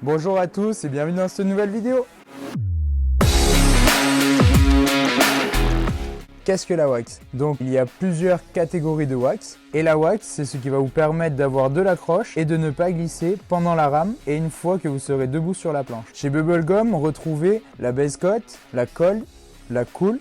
Bonjour à tous et bienvenue dans cette nouvelle vidéo. Qu'est-ce que la wax? Donc il y a plusieurs catégories de wax et la wax c'est ce qui va vous permettre d'avoir de l'accroche et de ne pas glisser pendant la rame et une fois que vous serez debout sur la planche. Chez Bubblegum, retrouvez la base coat, la cold, la cool,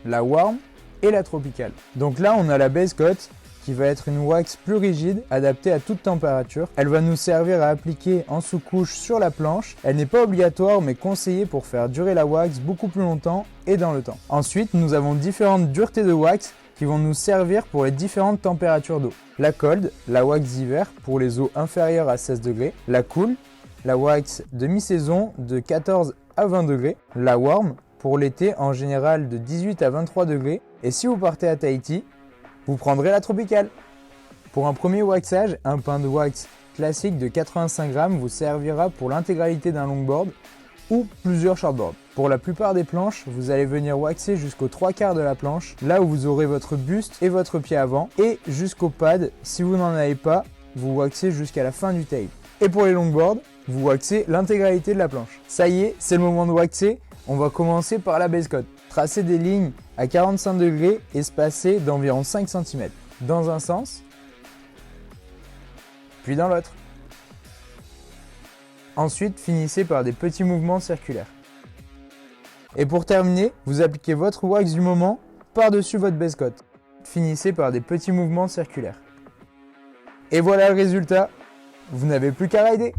la warm et la tropicale. Donc là on a la base coat qui va être une wax plus rigide, adaptée à toute température. Elle va nous servir à appliquer en sous-couche sur la planche. Elle n'est pas obligatoire mais conseillée pour faire durer la wax beaucoup plus longtemps et dans le temps. Ensuite, nous avons différentes duretés de wax qui vont nous servir pour les différentes températures d'eau. La cold, la wax d'hiver pour les eaux inférieures à 16 degrés. La cool, la wax de mi-saison de 14 à 20 degrés. La warm pour l'été en général de 18 à 23 degrés. Et si vous partez à Tahiti, vous prendrez la tropicale. Pour un premier waxage, un pain de wax classique de 85 grammes vous servira pour l'intégralité d'un longboard ou plusieurs shortboards. Pour la plupart des planches, vous allez venir waxer jusqu'aux 3/4 de la planche, là où vous aurez votre buste et votre pied avant, et jusqu'au pad. Si vous n'en avez pas, vous waxez jusqu'à la fin du tail. Et pour les longboards, vous waxez l'intégralité de la planche. Ça y est, c'est le moment de waxer. On va commencer par la base coat. Tracez des lignes à 45 degrés espacées d'environ 5 cm. Dans un sens, puis dans l'autre. Ensuite, finissez par des petits mouvements circulaires. Et pour terminer, vous appliquez votre wax du moment par-dessus votre base coat. Finissez par des petits mouvements circulaires. Et voilà le résultat. Vous n'avez plus qu'à rider.